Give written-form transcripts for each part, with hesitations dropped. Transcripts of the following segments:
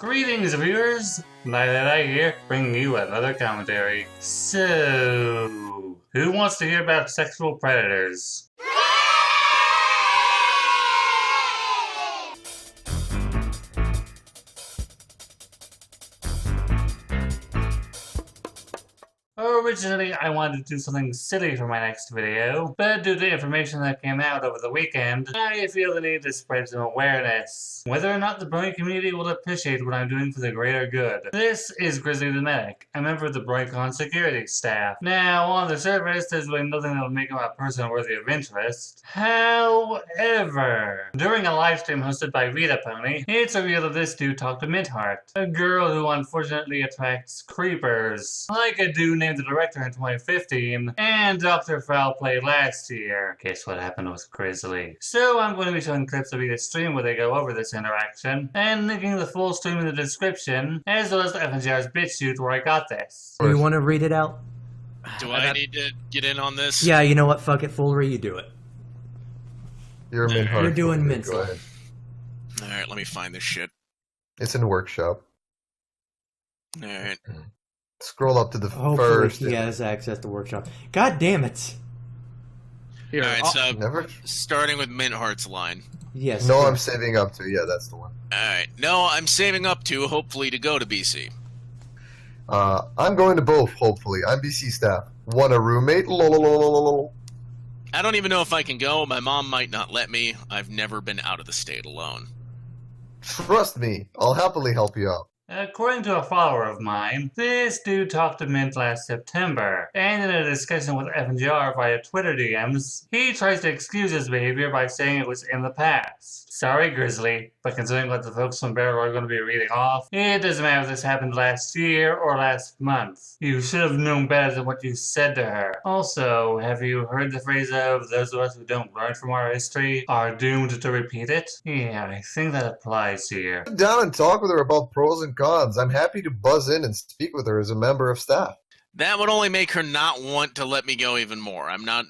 Greetings, viewers! Night here, bringing you another commentary. So, who wants to hear about sexual predators? Originally, I wanted to do something silly for my next video, but due to information that came out over the weekend, I feel the need to spread some awareness. Whether or not the Brony community will appreciate what I'm doing for the greater good. This is Grizzly the Medic, a member of the BroyCon security staff. Now, on the surface, there's really nothing that will make him a person worthy of interest. However, during a livestream hosted by Rita Pony, it's revealed that this dude talked to Mintheart, a girl who unfortunately attracts creepers, like a dude named the director in 2015, and Dr. Foul Play last year. Guess what happened with Grizzly? So I'm going to be showing clips of each stream where they go over this interaction, and linking the full stream in the description, as well as FNGR's BitChute where I got this. Do you want to read it out? Do I need to get in on this? Yeah, you know what? Fuck it, Foolery, you do it. You're Mintheart. You're doing Go Mincy. ahead. Alright, let me find this shit. It's in workshop. Alright. Scroll up to the Hopefully first. he has access to workshop. God damn it! Here, Alright, so Never. starting with Mintheart's line. Yes. No, good. I'm saving up to. Yeah, that's the one. Alright. No, I'm saving up to, hopefully, to go to BC. I'm going to both. Hopefully, I'm BC staff. Want a roommate? Lololololol. I don't even know if I can go. My mom might not let me. I've never been out of the state alone. Trust me, I'll happily help you out. According to a follower of mine, this dude talked to Mint last September, and in a discussion with FNGR via Twitter DMs, he tries to excuse his behavior by saying it was in the past. Sorry, Grizzly, but considering what the folks from Barrel are going to be reading off, it doesn't matter if this happened last year or last month. You should have known better than what you said to her. Also, have you heard the phrase of, those of us who don't learn from our history are doomed to repeat it? Yeah, I think that applies here. Sit down and talk with her about pros and cons. I'm happy to buzz in and speak with her as a member of staff. That would only make her not want to let me go even more. I'm not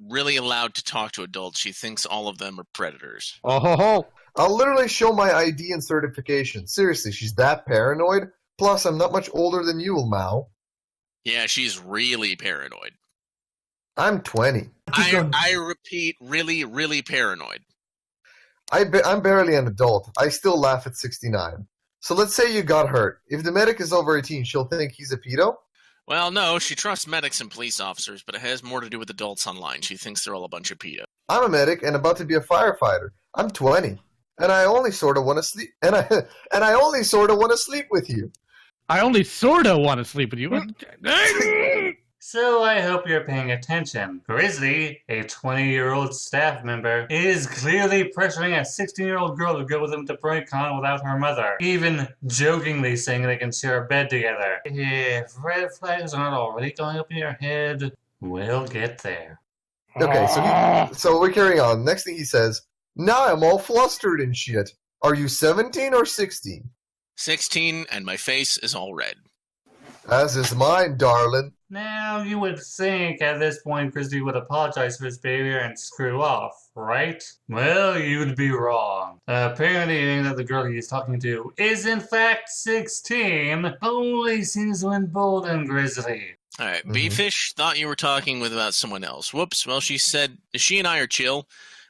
really allowed to talk to adults. She thinks all of them are predators. oh ho ho! I'll literally show my ID and certification. Seriously, she's that paranoid? Plus, I'm not much older than you, Mao. Yeah, she's really paranoid. I'm 20. I repeat, really, really paranoid. I'm barely an adult. I still laugh at 69. So let's say you got hurt. If the medic is over 18, she'll think he's a pedo? Well, no, she trusts medics and police officers, but it has more to do with adults online. She thinks they're all a bunch of pedos. I'm a medic and about to be a firefighter. I'm 20. And I only sort of want to sleep and I only sort of want to sleep with you. I only sorta want to sleep with you. So I hope you're paying attention. Grizzly, a 20-year-old staff member, is clearly pressuring a 16-year-old girl to go with him to BroyCon without her mother, even jokingly saying they can share a bed together. If red flags aren't already going up in your head, we'll get there. Okay, so we're carrying on. Next thing he says, now I'm all flustered and shit. Are you 17 or 16? 16, and my face is all red. As is mine, darling. Now, you would think at this point Grizzly would apologize for his behavior and screw off, right? Well, you'd be wrong. Apparently, that the girl he's talking to is in fact 16 only seems to embolden Grizzly. Alright, B-Fish thought you were talking with about someone else. Whoops, well, she said she and I are chill,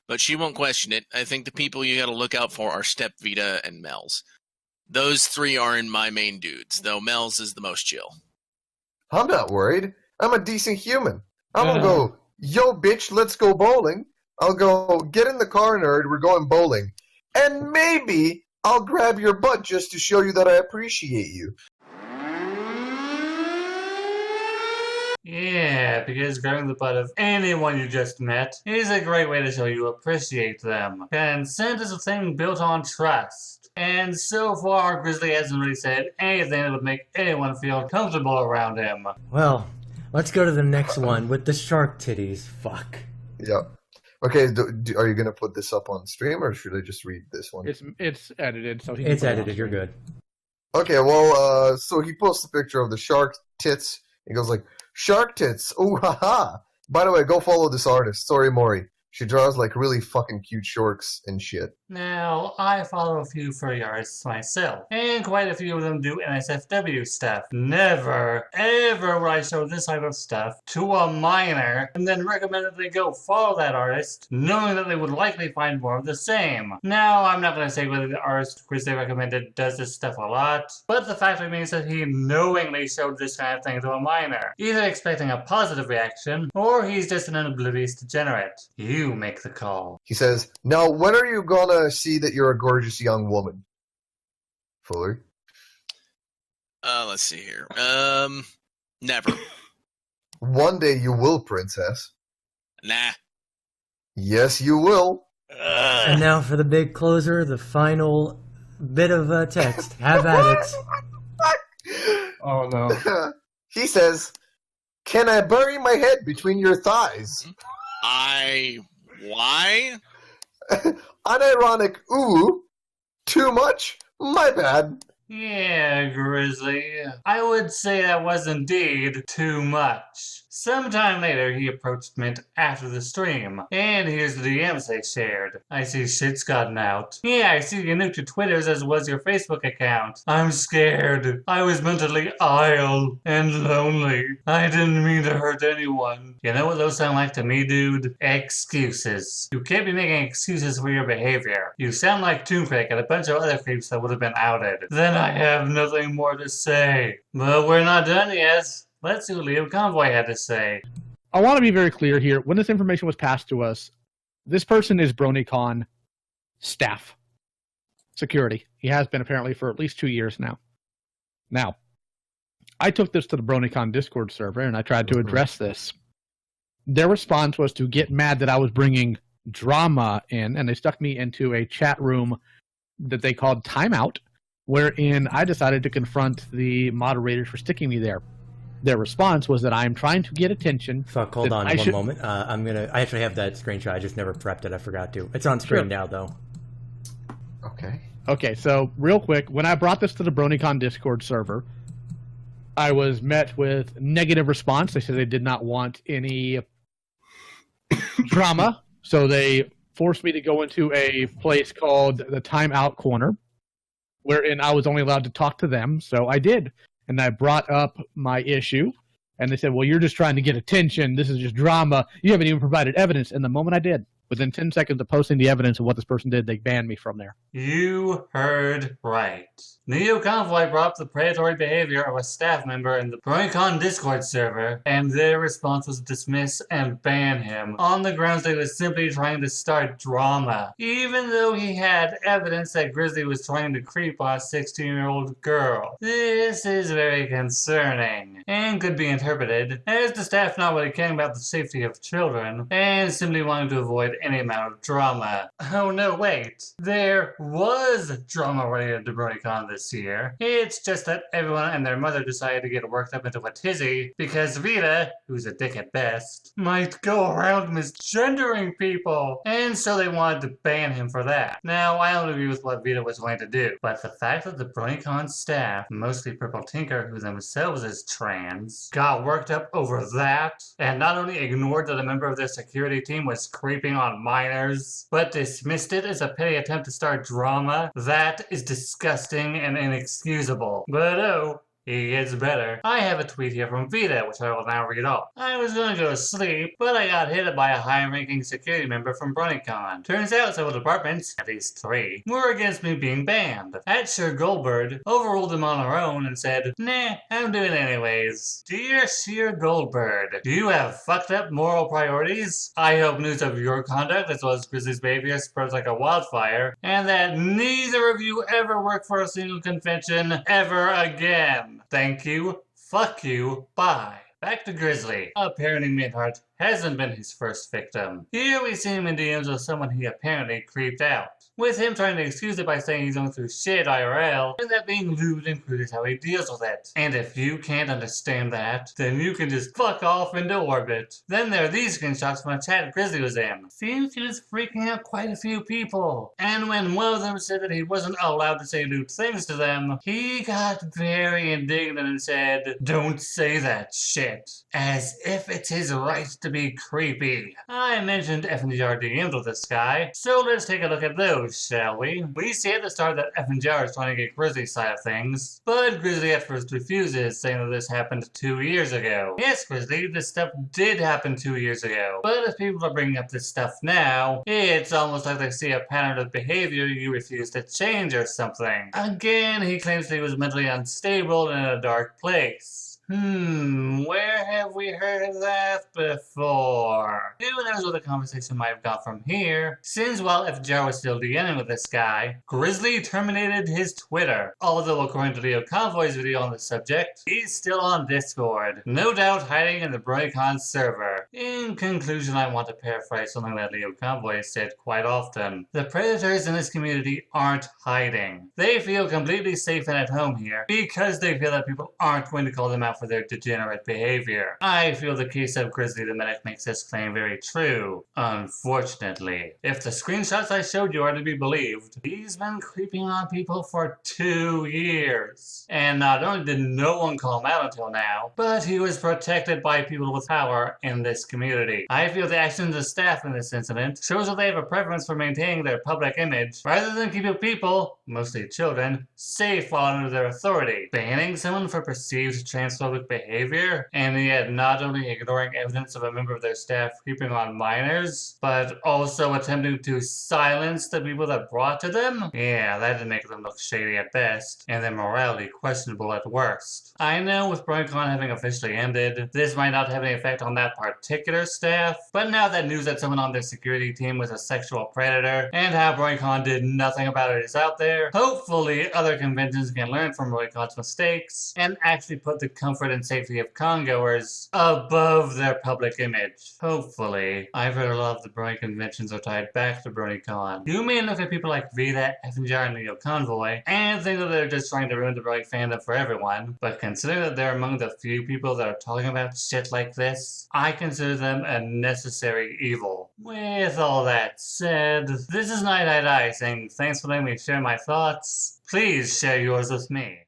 but she won't question it. I think the people you gotta look out for are Step, Vita, and Mel's. Those three are in my main dudes, though Mel's is the most chill. I'm not worried. I'm a decent human. I'm gonna go, yo, bitch, let's go bowling. I'll go, get in the car, nerd, we're going bowling. And maybe I'll grab your butt just to show you that I appreciate you. Yeah, because grabbing the butt of anyone you just met is a great way to show you appreciate them. Consent is a thing built on trust. And so far, Grizzly hasn't really said anything that would make anyone feel comfortable around him. Well, let's go to the next one with the shark titties. Fuck. Yep. Okay, are you gonna put this up on stream, or should I just read this one? It's edited, so It's edited. You're good. Okay, well, so he posts a picture of the shark tits. He goes like, shark tits, ooh ha ha. By the way, go follow this artist, Sorry Mori. She draws like really fucking cute shorts and shit. Now, I follow a few furry artists myself, and quite a few of them do NSFW stuff. Never, ever would I show this type of stuff to a minor and then recommend that they go follow that artist, knowing that they would likely find more of the same. Now, I'm not going to say whether the artist Chris they recommended does this stuff a lot, but the fact remains that he knowingly showed this kind of thing to a minor, either expecting a positive reaction, or he's just an oblivious degenerate. You make the call. He says, "Now, when are you gonna see that you're a gorgeous young woman?" Fuller. Let's see here. Never. One day you will, princess. Nah. Yes, you will. And now for the big closer, the final bit of text. Have at it. Oh no. He says, "Can I bury my head between your thighs?" Why? Unironic, ooh. Too much? My bad. Yeah, Grizzly. I would say that was indeed too much. Sometime later, he approached Mint after the stream, and here's the DMs they shared. I see shit's gotten out. Yeah, I see you nuked your Twitters as was your Facebook account. I'm scared. I was mentally ill and lonely. I didn't mean to hurt anyone. You know what those sound like to me, dude? Excuses. You can't be making excuses for your behavior. You sound like Toonquake and a bunch of other creeps that would have been outed. Then I have nothing more to say. But we're not done yet. Let's see what Leo Convoy had to say. I want to be very clear here. When this information was passed to us, this person is BronyCon staff security. He has been apparently for at least 2 years now. Now, I took this to the BronyCon Discord server and I tried to address this. Their response was to get mad that I was bringing drama in, and they stuck me into a chat room that they called Timeout, wherein I decided to confront the moderators for sticking me there. Their response was that I'm trying to get attention. Fuck, hold on one moment. I actually have that screenshot. I just never prepped it. I forgot to. It's on screen now, though. Okay, so real quick, when I brought this to the BronyCon Discord server, I was met with negative response. They said they did not want any drama, so they forced me to go into a place called the Timeout Corner, wherein I was only allowed to talk to them, so I did. And I brought up my issue, and they said, well, you're just trying to get attention. This is just drama. You haven't even provided evidence. And the moment I did, within 10 seconds of posting the evidence of what this person did, they banned me from there. You heard right. Neo Convoy brought up the predatory behavior of a staff member in the BronyCon Discord server, and their response was to dismiss and ban him on the grounds that he was simply trying to start drama, even though he had evidence that Grizzly was trying to creep on a 16-year-old girl. This is very concerning, and could be interpreted as the staff not really caring about the safety of children, and simply wanting to avoid any amount of drama. Oh no, wait. There was drama related to BronyCon this year. It's just that everyone and their mother decided to get worked up into a tizzy because Vita, who's a dick at best, might go around misgendering people, and so they wanted to ban him for that. Now, I don't agree with what Vita was going to do, but the fact that the BronyCon staff, mostly Purple Tinker, who themselves is trans, got worked up over that, and not only ignored that a member of their security team was creeping on minors, but dismissed it as a petty attempt to start drama, that is disgusting and inexcusable. But oh, it gets better. I have a tweet here from Vita, which I will now read off. I was going to go to sleep, but I got hit by a high-ranking security member from BronyCon. Turns out several departments, at least 3, were against me being banned. Sure Goldberg overruled them on her own and said, nah, I'm doing it anyways. Dear Sheer Goldberg, do you have fucked up moral priorities? I hope news of your conduct as well as Grizzly's behavior spreads like a wildfire, and that neither of you ever work for a single convention ever again. Thank you, fuck you, bye. Back to Grizzly. Apparently Midheart hasn't been his first victim. Here we see him in DMs with someone he apparently creeped out, with him trying to excuse it by saying he's going through shit IRL, and that being lewd and crude is how he deals with it. And if you can't understand that, then you can just fuck off into orbit. Then there are these screenshots from a chat Grizzly was in. Seems he was freaking out quite a few people. And when one of them said that he wasn't allowed to say lewd things to them, he got very indignant and said, don't say that shit. As if it's his right to be creepy. I mentioned FNGR DMs with this guy, so let's take a look at those, shall we? We see at the start that FNGR is trying to get Grizzly's side of things, but Grizzly at first refuses, saying that this happened 2 years ago. Yes, Grizzly, this stuff did happen 2 years ago, but if people are bringing up this stuff now, it's almost like they see a pattern of behavior you refuse to change or something. Again, he claims that he was mentally unstable and in a dark place. Where have we heard of that before? Who knows where the conversation might have gone from here, since while FJR was still DMing with this guy, Grizzly terminated his Twitter. Although according to Leo Convoy's video on the subject, he's still on Discord, no doubt hiding in the BronyCon server. In conclusion, I want to paraphrase something that Leo Convoy has said quite often. The predators in this community aren't hiding. They feel completely safe and at home here, because they feel that people aren't going to call them out for their degenerate behavior. I feel the case of Grizzly the Medic makes this claim very true, unfortunately. If the screenshots I showed you are to be believed, he's been creeping on people for 2 years. And not only did no one call him out until now, but he was protected by people with power in this community. I feel the actions of staff in this incident shows that they have a preference for maintaining their public image, rather than keeping people, mostly children, safe while under their authority. Banning someone for perceived transphobic behavior, and yet not only ignoring evidence of a member of their staff creeping on minors, but also attempting to silence the people that brought to them? Yeah, that didn't make them look shady at best, and their morality questionable at worst. I know with BronyCon having officially ended, this might not have any effect on that particular staff, but now that news that someone on their security team was a sexual predator, and how BronyCon did nothing about it is out there, hopefully other conventions can learn from BronyCon's mistakes, and actually put the comfort and safety of congoers above their public image. Hopefully. I've heard a lot of the Brony conventions are tied back to BronyCon. You may look at people like Vita, FNGR, and Leo Convoy, and think that they're just trying to ruin the Brony fandom for everyone, but considering that they're among the few people that are talking about shit like this, I consider them a necessary evil. With all that said, this is Night saying thanks for letting me share my thoughts. Please share yours with me.